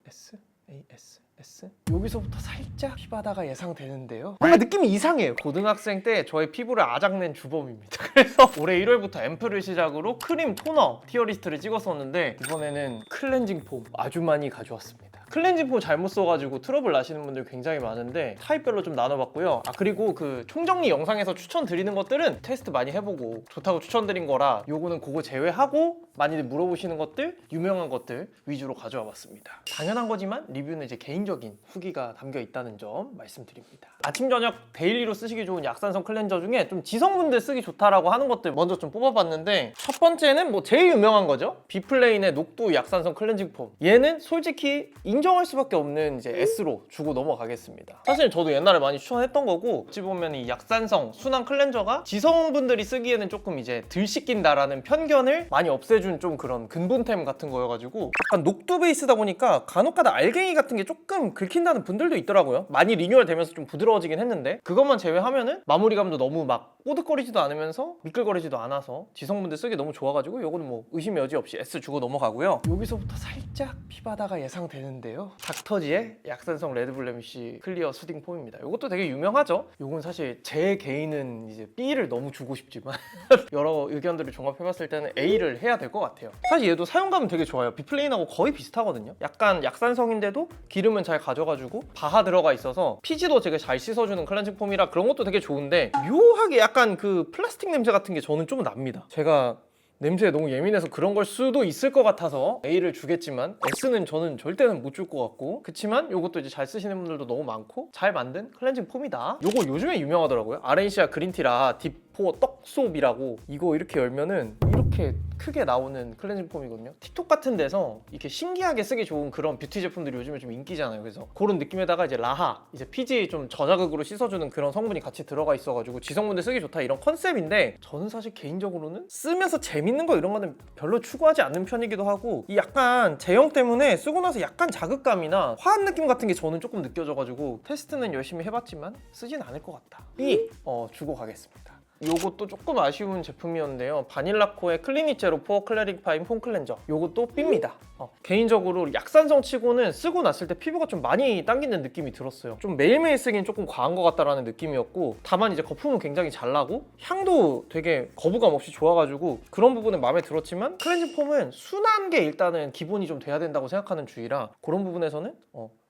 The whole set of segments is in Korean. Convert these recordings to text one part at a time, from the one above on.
S, A, S, S. 여기서부터 살짝 피바다가 예상되는데요. 뭔가 느낌이 이상해요. 고등학생 때 저의 피부를 아작낸 주범입니다. 그래서 올해 1월부터 앰플을 시작으로 크림, 토너, 티어리스트를 찍었었는데 이번에는 클렌징 폼 아주 많이 가져왔습니다. 클렌징 폼 잘못 써가지고 트러블 나시는 분들 굉장히 많은데 타입별로 좀 나눠봤고요. 그리고 그 총정리 영상에서 추천드리는 것들은 테스트 많이 해보고 좋다고 추천드린 거라 요거는 그거 제외하고 많이들 물어보시는 것들, 유명한 것들 위주로 가져와 봤습니다. 당연한 거지만 리뷰는 이제 개인적인 후기가 담겨 있다는 점 말씀드립니다. 아침 저녁 데일리로 쓰시기 좋은 약산성 클렌저 중에 좀 지성분들 쓰기 좋다라고 하는 것들 먼저 좀 뽑아봤는데, 첫 번째는 뭐 제일 유명한 거죠. 비플레인의 녹두 약산성 클렌징 폼. 얘는 솔직히 인정할 수밖에 없는 이제 S로 주고 넘어가겠습니다. 사실 저도 옛날에 많이 추천했던 거고, 어찌 보면 이 약산성 순한 클렌저가 지성분들이 쓰기에는 조금 이제 덜 씻긴다라는 편견을 많이 없애준 좀 그런 근본템 같은 거여가지고, 약간 녹두 베이스다 보니까 간혹가다 알갱이 같은 게 조금 긁힌다는 분들도 있더라고요. 많이 리뉴얼 되면서 좀 부드러워지긴 했는데, 그것만 제외하면은 마무리감도 너무 막 뽀득거리지도 않으면서 미끌거리지도 않아서 지성분들 쓰기 너무 좋아가지고 요거는 뭐 의심 여지 없이 S 주고 넘어가고요. 여기서부터 살짝 피바다가 예상되는데요. 닥터지의 약산성 레드블레미쉬 클리어 수딩 폼입니다. 요것도 되게 유명하죠. 요건 사실 제 개인은 이제 B를 너무 주고 싶지만 여러 의견들을 종합해봤을 때는 A를 해야 될 것 같아요. 사실 얘도 사용감은 되게 좋아요. 비플레인하고 거의 비슷하거든요. 약간 약산성인데도 기름은 잘 가져가지고 바하 들어가 있어서 피지도 되게 잘 씻어주는 클렌징 폼이라 그런 것도 되게 좋은데, 묘하게 약간 그 플라스틱 냄새 같은 게 저는 좀 납니다. 제가 냄새에 너무 예민해서 그런 걸 수도 있을 것 같아서 A를 주겠지만, S는 저는 절대는 못 줄 것 같고, 그치만 요것도 이제 잘 쓰시는 분들도 너무 많고 잘 만든 클렌징 폼이다. 요거 요즘에 유명하더라고요. 아렌시아 그린티라 딥포 떡소비라고, 이거 이렇게 열면은 이렇게 크게 나오는 클렌징 폼이거든요. 틱톡 같은 데서 이렇게 신기하게 쓰기 좋은 그런 뷰티 제품들이 요즘에 좀 인기잖아요. 그래서 그런 느낌에다가 이제 라하, 이제 피지 좀 저자극으로 씻어주는 그런 성분이 같이 들어가 있어가지고 지성분들 쓰기 좋다 이런 컨셉인데, 저는 사실 개인적으로는 쓰면서 재밌는 거 이런 거는 별로 추구하지 않는 편이기도 하고, 이 약간 제형 때문에 쓰고 나서 약간 자극감이나 화한 느낌 같은 게 저는 조금 느껴져가지고 테스트는 열심히 해봤지만 쓰진 않을 것 같다. B 주고 가겠습니다. 요것도 조금 아쉬운 제품이었는데요. 바닐라코의 클리닉 제로 포어 클래리파잉 폼 클렌저, 요것도 B입니다. 개인적으로 약산성 치고는 쓰고 났을 때 피부가 좀 많이 당기는 느낌이 들었어요. 좀 매일매일 쓰긴 조금 과한 것 같다라는 느낌이었고, 다만 이제 거품은 굉장히 잘 나고 향도 되게 거부감 없이 좋아가지고 그런 부분은 마음에 들었지만, 클렌징 폼은 순한 게 일단은 기본이 좀 돼야 된다고 생각하는 주의라 그런 부분에서는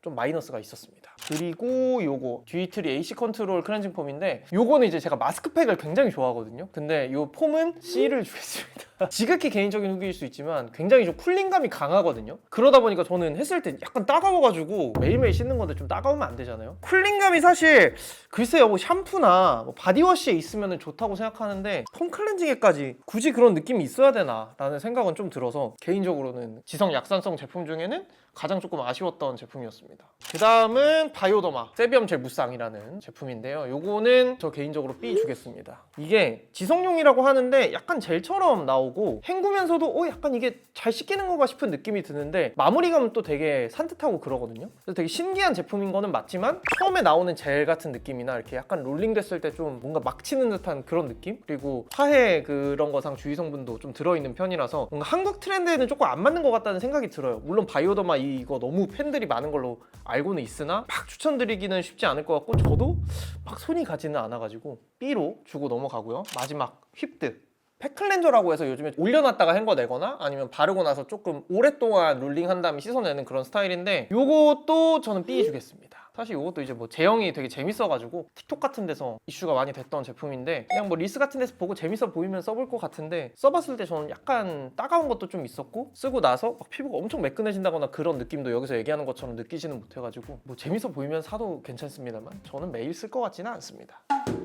좀 마이너스가 있었습니다. 그리고 요거 듀이트리 AC 컨트롤 클렌징 폼인데, 요거는 이제 제가 마스크팩을 굉장히 좋아하거든요. 근데 요 폼은 C를 주겠습니다. 지극히 개인적인 후기일 수 있지만 굉장히 좀 쿨링감이 강하거든요. 그러다 보니까 저는 했을 때 약간 따가워가지고, 매일매일 씻는 건데 좀 따가우면 안 되잖아요. 쿨링감이 사실 글쎄요, 뭐 샴푸나 뭐 바디워시에 있으면 좋다고 생각하는데 폼 클렌징에까지 굳이 그런 느낌이 있어야 되나 라는 생각은 좀 들어서, 개인적으로는 지성 약산성 제품 중에는 가장 조금 아쉬웠던 제품이었습니다. 그 다음은 바이오더마 세비엄 젤 무쌍이라는 제품인데요. 요거는 저 개인적으로 B 주겠습니다. 이게 지성용이라고 하는데 약간 젤처럼 나오고 헹구면서도 약간 이게 잘 씻기는 건가 싶은 느낌이 드는데, 마무리감은 또 되게 산뜻하고 그러거든요. 그래서 되게 신기한 제품인 거는 맞지만, 처음에 나오는 젤 같은 느낌이나 이렇게 약간 롤링 됐을 때 좀 뭔가 막 치는 듯한 그런 느낌? 그리고 화해 그런 거상 주의 성분도 좀 들어있는 편이라서 뭔가 한국 트렌드에는 조금 안 맞는 것 같다는 생각이 들어요. 물론 바이오더마 이거 너무 팬들이 많은 걸로 알고는 있으나 막 추천드리기는 쉽지 않을 것 같고, 저도 막 손이 가지는 않아가지고 B로 주고 넘어가고요. 마지막 휩드 팩클렌저라고 해서 요즘에 올려놨다가 헹궈내거나 아니면 바르고 나서 조금 오랫동안 롤링한 다음에 씻어내는 그런 스타일인데, 요것도 저는 B 주겠습니다. 사실 이것도 이제 뭐 제형이 되게 재밌어가지고 틱톡 같은 데서 이슈가 많이 됐던 제품인데, 그냥 뭐 리스 같은 데서 보고 재밌어 보이면 써볼 것 같은데, 써봤을 때 저는 약간 따가운 것도 좀 있었고, 쓰고 나서 막 피부가 엄청 매끈해진다거나 그런 느낌도 여기서 얘기하는 것처럼 느끼지는 못해가지고, 뭐 재밌어 보이면 사도 괜찮습니다만 저는 매일 쓸 것 같지는 않습니다.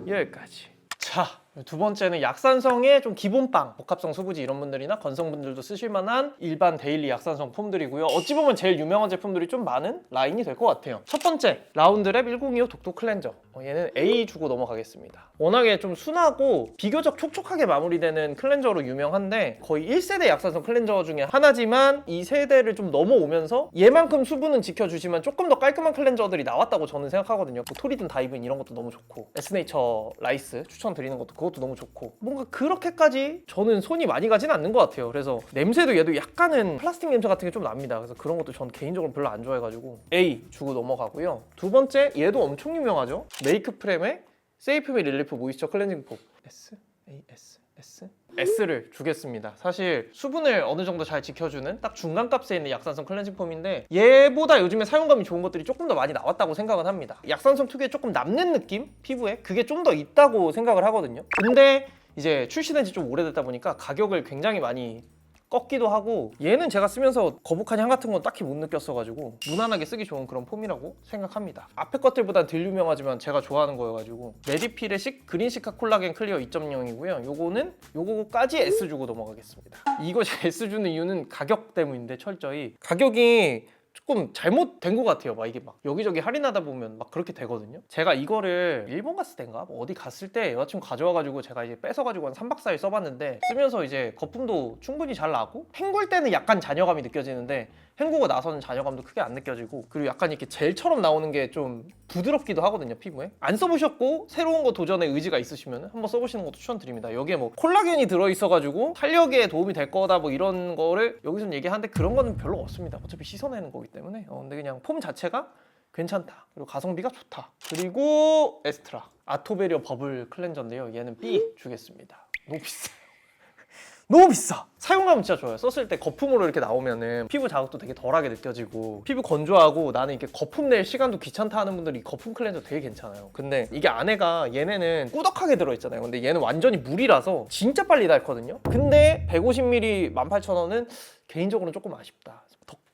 여기까지. 자, 두 번째는 약산성의 좀 기본빵, 복합성 수부지 이런 분들이나 건성분들도 쓰실 만한 일반 데일리 약산성 폼들이고요. 어찌 보면 제일 유명한 제품들이 좀 많은 라인이 될 것 같아요. 첫 번째, 라운드랩 1025 독도 클렌저. 얘는 A 주고 넘어가겠습니다. 워낙에 좀 순하고 비교적 촉촉하게 마무리되는 클렌저로 유명한데, 거의 1세대 약산성 클렌저 중에 하나지만 이 세대를 좀 넘어오면서 얘만큼 수분은 지켜주지만 조금 더 깔끔한 클렌저들이 나왔다고 저는 생각하거든요. 뭐 토리든 다이브인 이런 것도 너무 좋고, 에스네이처 라이스 추천 추천드리는 것도 그것도 너무 좋고 뭔가 그렇게까지 저는 손이 많이 가진 않는 것 같아요. 그래서 냄새도 얘도 약간은 플라스틱 냄새 같은 게 좀 납니다. 그래서 그런 것도 전 개인적으로 별로 안 좋아해가지고 A 주고 넘어가고요. 두 번째 얘도 엄청 유명하죠. 메이크프렘의 세이프미 릴리프 모이스처 클렌징 폼 S? A, S? S? S를 주겠습니다. 사실 수분을 어느 정도 잘 지켜주는 딱 중간값에 있는 약산성 클렌징 폼인데 얘보다 요즘에 사용감이 좋은 것들이 조금 더 많이 나왔다고 생각은 합니다. 약산성 특유의 조금 남는 느낌? 피부에? 그게 좀 더 있다고 생각을 하거든요. 근데 이제 출시된 지 좀 오래됐다 보니까 가격을 굉장히 많이 꺾기도 하고 얘는 제가 쓰면서 거북한 향 같은 건 딱히 못 느꼈어가지고 무난하게 쓰기 좋은 그런 폼이라고 생각합니다. 앞에 것들보다 덜 유명하지만 제가 좋아하는 거여가지고 메디필의 그린시카 콜라겐 클리어 2.0이고요. 요거까지 S 주고 넘어가겠습니다. 이거 S 주는 이유는 가격 때문인데 철저히 가격이 조금 잘못된 것 같아요. 막 이게 막 여기저기 할인하다 보면 막 그렇게 되거든요. 제가 이거를 일본 갔을 때인가 뭐 어디 갔을 때 여자친구 가져와가지고 제가 이제 뺏어가지고 한 3박 4일 써봤는데 쓰면서 이제 거품도 충분히 잘 나고 헹굴 때는 약간 잔여감이 느껴지는데 헹구고 나서는 잔여감도 크게 안 느껴지고 그리고 약간 이렇게 젤처럼 나오는 게 좀 부드럽기도 하거든요. 피부에. 안 써보셨고 새로운 거 도전에 의지가 있으시면 한번 써보시는 것도 추천드립니다. 여기에 뭐 콜라겐이 들어있어가지고 탄력에 도움이 될 거다 뭐 이런 거를 여기서는 얘기하는데 그런 거는 별로 없습니다. 어차피 씻어내는 거기 때문에 근데 그냥 폼 자체가 괜찮다. 그리고 가성비가 좋다. 그리고 에스트라 아토베리어 버블 클렌저인데요. 얘는 B 주겠습니다. 너무 비싸요. 너무 비싸. 사용감은 진짜 좋아요. 썼을 때 거품으로 이렇게 나오면은 피부 자극도 되게 덜하게 느껴지고 피부 건조하고 나는 이렇게 거품 낼 시간도 귀찮다 하는 분들이 거품 클렌저 되게 괜찮아요. 근데 이게 안에가 얘네는 꾸덕하게 들어있잖아요. 근데 얘는 완전히 물이라서 진짜 빨리 닳거든요. 근데 150ml 18,000원은 개인적으로는 조금 아쉽다.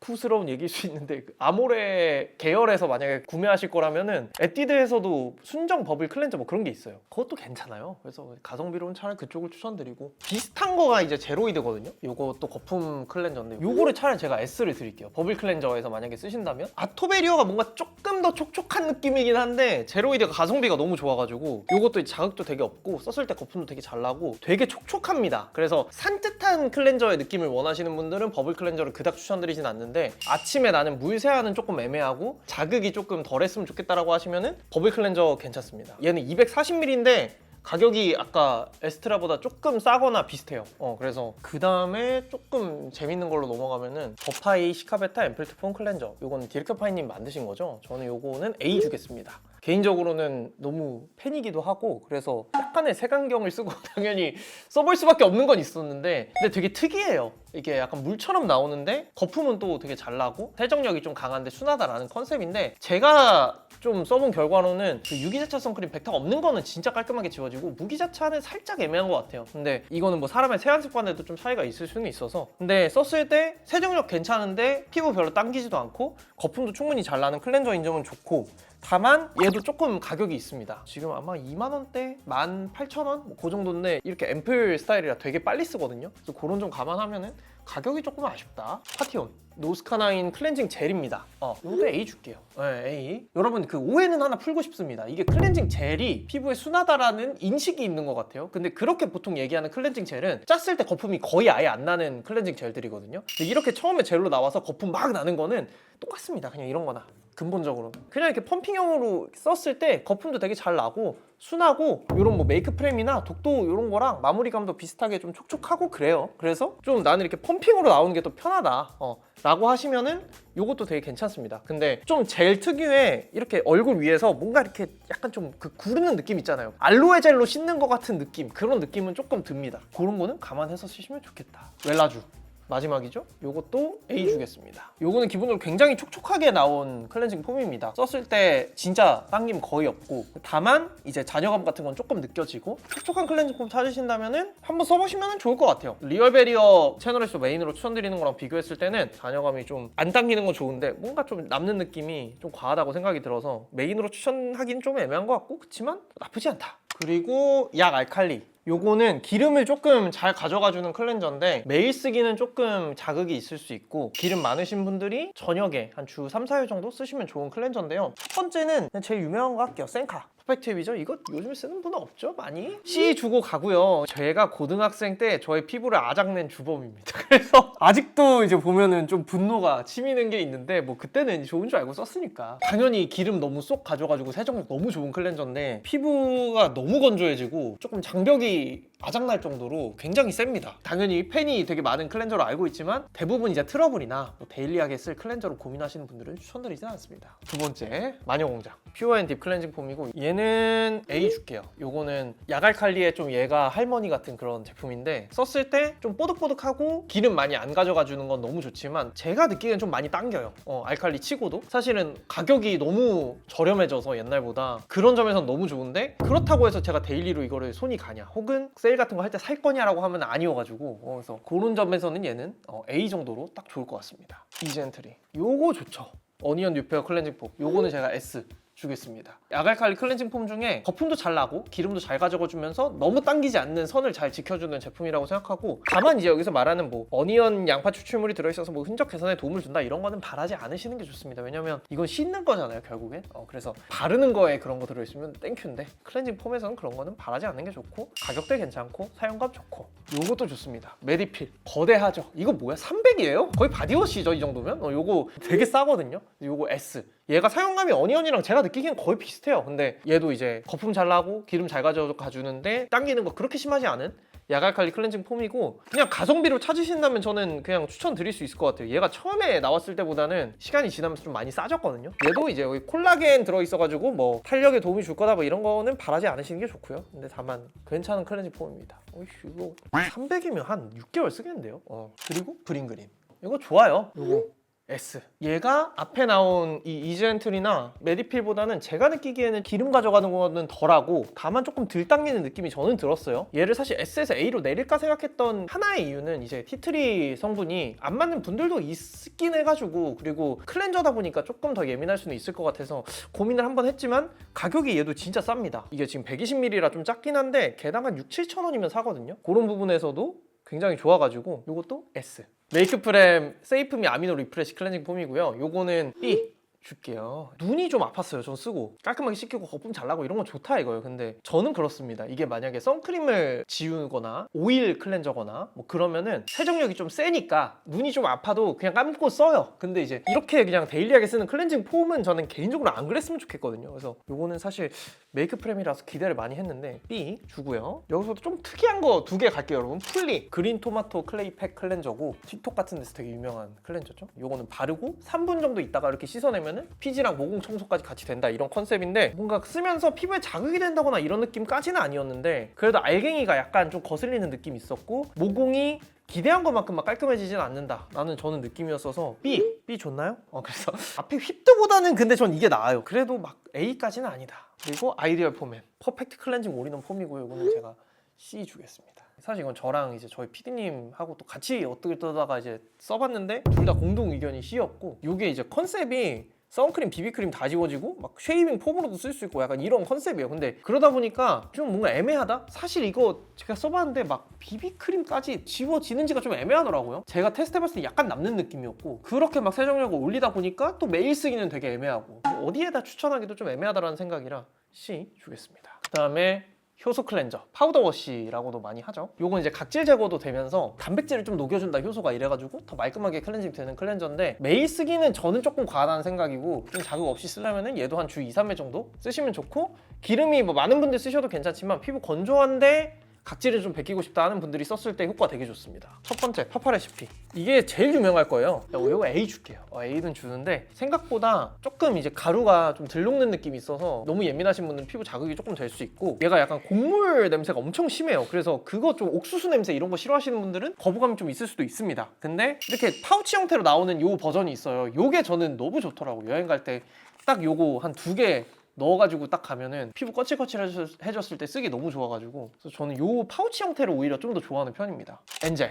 덕후스러운 얘기일 수 있는데 아모레 계열에서 만약에 구매하실 거라면은 에뛰드에서도 순정 버블 클렌저 뭐 그런 게 있어요. 그것도 괜찮아요. 그래서 가성비로는 차라리 그쪽을 추천드리고 비슷한 거가 이제 제로이드거든요. 요것도 거품 클렌저인데 요거를 차라리 제가 S를 드릴게요. 버블 클렌저에서 만약에 쓰신다면 아토베리어가 뭔가 조금 더 촉촉한 느낌이긴 한데 제로이드가 가성비가 너무 좋아가지고 요것도 자극도 되게 없고 썼을 때 거품도 되게 잘 나고 되게 촉촉합니다. 그래서 산뜻한 클렌저의 느낌을 원하시는 분들은 버블 클렌저를 그닥 추천드리진 않는데 아침에 나는 물 세안은 조금 애매하고 자극이 조금 덜했으면 좋겠다라고 하시면은 버블 클렌저 괜찮습니다. 얘는 240ml인데 가격이 아까 에스트라보다 조금 싸거나 비슷해요. 그래서 그 다음에 조금 재밌는 걸로 넘어가면은 버파이 시카베타 앰플트 폼 클렌저. 요건 디렉터파이님 만드신 거죠? 저는 요거는 A 주겠습니다. 개인적으로는 너무 팬이기도 하고 그래서 약간의 색안경을 쓰고 당연히 써볼 수밖에 없는 건 있었는데 근데 되게 특이해요. 이게 약간 물처럼 나오는데 거품은 또 되게 잘 나고 세정력이 좀 강한데 순하다라는 컨셉인데 제가 좀 써본 결과로는 그 유기자차 선크림 백탁 없는 거는 진짜 깔끔하게 지워지고 무기자차는 살짝 애매한 것 같아요. 근데 이거는 뭐 사람의 세안 습관에도 좀 차이가 있을 수는 있어서 근데 썼을 때 세정력 괜찮은데 피부 별로 당기지도 않고 거품도 충분히 잘 나는 클렌저인 점은 좋고 다만 얘도 조금 가격이 있습니다. 지금 아마 2만원대? 18,000원? 뭐 그 정도인데 이렇게 앰플 스타일이라 되게 빨리 쓰거든요. 그래서 그런 점 감안하면은 가격이 조금 아쉽다. 파티온 노스카나인 클렌징 젤입니다. 이것도 A 줄게요. 네, A. 여러분 그 오해는 하나 풀고 싶습니다. 이게 클렌징 젤이 피부에 순하다라는 인식이 있는 것 같아요. 근데 그렇게 보통 얘기하는 클렌징 젤은 짰을 때 거품이 거의 아예 안 나는 클렌징 젤들이거든요. 근데 이렇게 처음에 젤로 나와서 거품 막 나는 거는 똑같습니다. 그냥 이런 거나. 근본적으로 그냥 이렇게 펌핑형으로 썼을 때 거품도 되게 잘 나고 순하고 이런 뭐 메이크 프렘이나 독도 이런 거랑 마무리감도 비슷하게 좀 촉촉하고 그래요. 그래서 좀 나는 이렇게 펌핑으로 나오는 게 더 편하다 라고 하시면은 요것도 되게 괜찮습니다. 근데 좀 젤 특유의 이렇게 얼굴 위에서 뭔가 이렇게 약간 좀 그 구르는 느낌 있잖아요. 알로에 젤로 씻는 것 같은 느낌 그런 느낌은 조금 듭니다. 그런 거는 감안해서 쓰시면 좋겠다. 웰라쥬 마지막이죠? 요것도 A 주겠습니다. 요거는 기본적으로 굉장히 촉촉하게 나온 클렌징 폼입니다. 썼을 때 진짜 당김 거의 없고 다만 이제 잔여감 같은 건 조금 느껴지고 촉촉한 클렌징 폼 찾으신다면은 한번 써보시면 좋을 것 같아요. 리얼베리어 채널에서 메인으로 추천드리는 거랑 비교했을 때는 잔여감이 좀 안 당기는 건 좋은데 뭔가 좀 남는 느낌이 좀 과하다고 생각이 들어서 메인으로 추천하기는 좀 애매한 것 같고 그치만 나쁘지 않다. 그리고 약 알칼리 요거는 기름을 조금 잘 가져가주는 클렌저인데 매일 쓰기는 조금 자극이 있을 수 있고 기름 많으신 분들이 저녁에 한 주 3, 4일 정도 쓰시면 좋은 클렌저인데요. 첫 번째는 그냥 제일 유명한 거 할게요. 센카 퍼펙트 앱이죠. 이거 요즘에 쓰는 분은 없죠 많이? C 주고 가고요. 제가 고등학생 때 저의 피부를 아작낸 주범입니다. 그래서 아직도 이제 보면은 좀 분노가 치미는 게 있는데 뭐 그때는 좋은 줄 알고 썼으니까 당연히 기름 너무 쏙 가져가지고 세정력 너무 좋은 클렌저인데 피부가 너무 건조해지고 조금 장벽이 아작날 정도로 굉장히 셉니다. 당연히 펜이 되게 많은 클렌저로 알고 있지만 대부분 이제 트러블이나 뭐 데일리하게 쓸 클렌저로 고민하시는 분들은 추천드리진 않습니다. 두 번째, 마녀공장 퓨어앤딥 클렌징 폼이고 얘는 A 줄게요. 요거는 약알칼리의 좀 얘가 할머니 같은 그런 제품인데 썼을 때 좀 뽀득뽀득하고 기름 많이 안 가져가 주는 건 너무 좋지만 제가 느끼기엔 좀 많이 당겨요. 알칼리 치고도 사실은 가격이 너무 저렴해져서 옛날보다 그런 점에선 너무 좋은데 그렇다고 해서 제가 데일리로 이거를 손이 가냐 혹은 세일 같은 거 할 때 살 거냐라고 하면 아니어가지고 그래서 그런 점에서는 얘는 A 정도로 딱 좋을 것 같습니다. 이젠트리 요거 좋죠. 어니언 뉴페어 클렌징 폼 요거는 제가 S 주겠습니다. 약알칼리 클렌징 폼 중에 거품도 잘 나고 기름도 잘 가져가주면서 너무 당기지 않는 선을 잘 지켜주는 제품이라고 생각하고 다만 이제 여기서 말하는 뭐 어니언 양파 추출물이 들어있어서 뭐 흔적 개선에 도움을 준다 이런 거는 바라지 않으시는 게 좋습니다. 왜냐면 이건 씻는 거잖아요 결국엔. 그래서 바르는 거에 그런 거 들어있으면 땡큐인데 클렌징 폼에서는 그런 거는 바라지 않는 게 좋고 가격대 괜찮고 사용감 좋고 요것도 좋습니다. 메디필 거대하죠. 이거 뭐야 300이에요? 거의 바디워시죠 이 정도면? 요거 되게 싸거든요. 요거 S 얘가 사용감이 어니언이랑 제가 느끼기엔 거의 비슷해요. 근데 얘도 이제 거품 잘 나고 기름 잘 가져가주는데 당기는 거 그렇게 심하지 않은 약알칼리 클렌징 폼이고 그냥 가성비로 찾으신다면 저는 그냥 추천드릴 수 있을 것 같아요. 얘가 처음에 나왔을 때보다는 시간이 지나면서 좀 많이 싸졌거든요. 얘도 이제 여기 콜라겐 들어있어가지고 뭐 탄력에 도움이 줄 거다 뭐 이런 거는 바라지 않으시는 게 좋고요. 근데 다만 괜찮은 클렌징 폼입니다. 이거 300이면 한 6개월 쓰겠는데요. 그리고 브링그린 이거 좋아요. 요거 S. 얘가 앞에 나온 이 이젠틀이나 메디필보다는 제가 느끼기에는 기름 가져가는 거는 덜하고 다만 조금 덜 당기는 느낌이 저는 들었어요. 얘를 사실 S에서 A로 내릴까 생각했던 하나의 이유는 이제 티트리 성분이 안 맞는 분들도 있긴 해가지고 그리고 클렌저다 보니까 조금 더 예민할 수는 있을 것 같아서 고민을 한번 했지만 가격이 얘도 진짜 쌉니다. 이게 지금 120ml라 좀 작긴 한데 개당 한 6-7천 원이면 사거든요. 그런 부분에서도 굉장히 좋아가지고 이것도 S. 메이크프렘 세이프미 아미노 리프레시 클렌징 폼이고요. 요거는 B 줄게요. 눈이 좀 아팠어요. 전 쓰고 깔끔하게 씻기고 거품 잘 나고 이런 건 좋다 이거예요. 근데 저는 그렇습니다. 이게 만약에 선크림을 지우거나 오일 클렌저거나 뭐 그러면은 세정력이 좀 세니까 눈이 좀 아파도 그냥 감고 써요. 근데 이제 이렇게 그냥 데일리하게 쓰는 클렌징 폼은 저는 개인적으로 안 그랬으면 좋겠거든요. 그래서 요거는 사실 메이크프렘이라서 기대를 많이 했는데 B 주고요. 여기서도 좀 특이한 거 두 개 갈게요 여러분. 풀리 그린 토마토 클레이 팩 클렌저고 틱톡 같은 데서 되게 유명한 클렌저죠. 요거는 바르고 3분 정도 있다가 이렇게 씻어내면 피지랑 모공 청소까지 같이 된다 이런 컨셉인데 뭔가 쓰면서 피부에 자극이 된다거나 이런 느낌까지는 아니었는데 그래도 알갱이가 약간 좀 거슬리는 느낌이 있었고 모공이 기대한 것만큼 막 깔끔해지진 않는다 라는 저는 느낌이었어서 B 좋나요? 그래서 앞에 휘프보다는 근데 전 이게 나아요. 그래도 막 A까지는 아니다. 그리고 아이디얼 폼앤 퍼펙트 클렌징 올인원 폼이고요. 이거는 제가 C 주겠습니다. 사실 이건 저랑 이제 저희 PD님하고 또 같이 어떻게 뜨다가 이제 써봤는데 둘 다 공동 의견이 C였고 이게 이제 컨셉이 선크림, 비비크림 다 지워지고 막 쉐이빙 폼으로도 쓸 수 있고 약간 이런 컨셉이에요. 근데 그러다 보니까 좀 뭔가 애매하다? 사실 이거 제가 써봤는데 막 비비크림까지 지워지는지가 좀 애매하더라고요. 제가 테스트해봤을 때 약간 남는 느낌이었고 그렇게 막 세정력을 올리다 보니까 또 매일 쓰기는 되게 애매하고 어디에다 추천하기도 좀 애매하다라는 생각이라 C 주겠습니다. 그 다음에 효소 클렌저, 파우더 워시라고도 많이 하죠. 요건 이제 각질 제거도 되면서 단백질을 좀 녹여준다 효소가 이래가지고 더 말끔하게 클렌징 되는 클렌저인데 매일 쓰기는 저는 조금 과하다는 생각이고 좀 자극 없이 쓰려면은 얘도 한 주 2-3회 정도 쓰시면 좋고 기름이 뭐 많은 분들 쓰셔도 괜찮지만 피부 건조한데 각질을 좀 베끼고 싶다 하는 분들이 썼을 때 효과가 되게 좋습니다. 첫 번째 파파레시피 이게 제일 유명할 거예요. 이거 A 줄게요. A는 주는데 생각보다 조금 이제 가루가 좀 덜 녹는 느낌이 있어서 너무 예민하신 분들은 피부 자극이 조금 될 수 있고 얘가 약간 곡물 냄새가 엄청 심해요. 그래서 그거 좀 옥수수 냄새 이런 거 싫어하시는 분들은 거부감이 좀 있을 수도 있습니다. 근데 이렇게 파우치 형태로 나오는 요 버전이 있어요. 요게 저는 너무 좋더라고요. 여행 갈 때 딱 요거 한 2개 넣어가지고 딱 가면은 피부 거칠거칠해졌을 때 쓰기 너무 좋아가지고 그래서 저는 요 파우치 형태를 오히려 좀 더 좋아하는 편입니다. 엔젤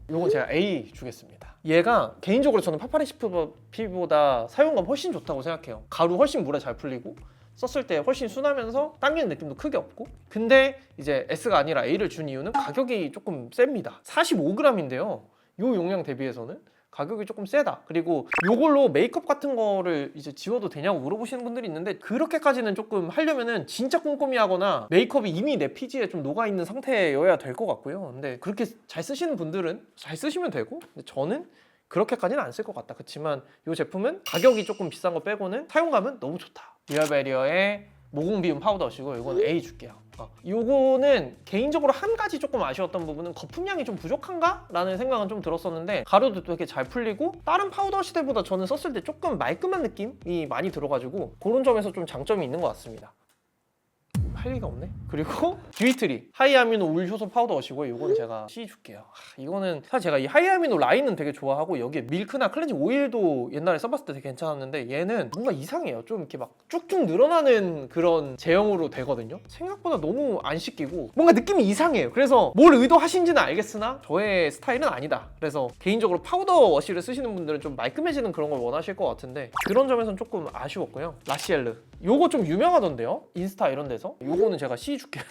이건 제가 A 주겠습니다. 얘가 개인적으로 저는 파파레시피보다 사용감 훨씬 좋다고 생각해요. 가루 훨씬 물에 잘 풀리고 썼을 때 훨씬 순하면서 당기는 느낌도 크게 없고 근데 이제 S가 아니라 A를 준 이유는 가격이 조금 셉니다. 45g인데요 요 용량 대비해서는 가격이 조금 세다. 그리고 요걸로 메이크업 같은 거를 이제 지워도 되냐고 물어보시는 분들이 있는데 그렇게까지는 조금 하려면은 진짜 꼼꼼히 하거나 메이크업이 이미 내 피지에 좀 녹아있는 상태여야 될 것 같고요. 근데 그렇게 잘 쓰시는 분들은 잘 쓰시면 되고, 근데 저는 그렇게까지는 안 쓸 것 같다. 그렇지만 이 제품은 가격이 조금 비싼 거 빼고는 사용감은 너무 좋다. 리얼베리어의 모공 비움 파우더시고 이건 A 줄게요. 요거는 개인적으로 한 가지 조금 아쉬웠던 부분은 거품량이 좀 부족한가? 라는 생각은 좀 들었었는데 가루도 되게 잘 풀리고 다른 파우더 시대보다 저는 썼을 때 조금 말끔한 느낌이 많이 들어가지고 그런 점에서 좀 장점이 있는 것 같습니다. 할 리가 없네. 그리고 듀이트리 하이아미노 울 효소 파우더시고 이건 제가 C 줄게요. 이거는 사실 제가 이 하이아미노 라인은 되게 좋아하고 여기에 밀크나 클렌징 오일도 옛날에 써봤을 때 되게 괜찮았는데 얘는 뭔가 이상해요. 좀 이렇게 막 쭉쭉 늘어나는 그런 제형으로 되거든요. 생각보다 너무 안 씻기고 뭔가 느낌이 이상해요. 그래서 뭘 의도하신지는 알겠으나 저의 스타일은 아니다. 그래서 개인적으로 파우더 워시를 쓰시는 분들은 좀 말끔해지는 그런 걸 원하실 것 같은데 그런 점에서는 조금 아쉬웠고요. 라시엘르 요거 좀 유명하던데요? 인스타 이런 데서. 요거는 제가 C 줄게요.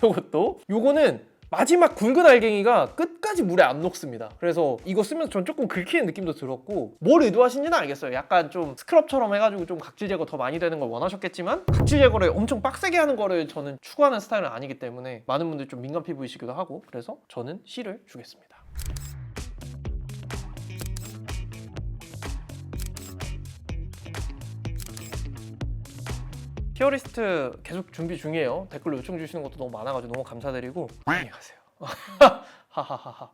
요거는 마지막 굵은 알갱이가 끝까지 물에 안 녹습니다. 그래서 이거 쓰면서 전 조금 긁히는 느낌도 들었고 뭘 의도하신지는 알겠어요. 약간 좀 스크럽처럼 해가지고 좀 각질 제거 더 많이 되는 걸 원하셨겠지만 각질 제거를 엄청 빡세게 하는 거를 저는 추구하는 스타일은 아니기 때문에 많은 분들이 좀 민감 피부이시기도 하고 그래서 저는 C를 주겠습니다. 티어리스트 계속 준비 중이에요. 댓글로 요청 주시는 것도 너무 많아가지고 너무 감사드리고 안녕히 가세요. 하하하하.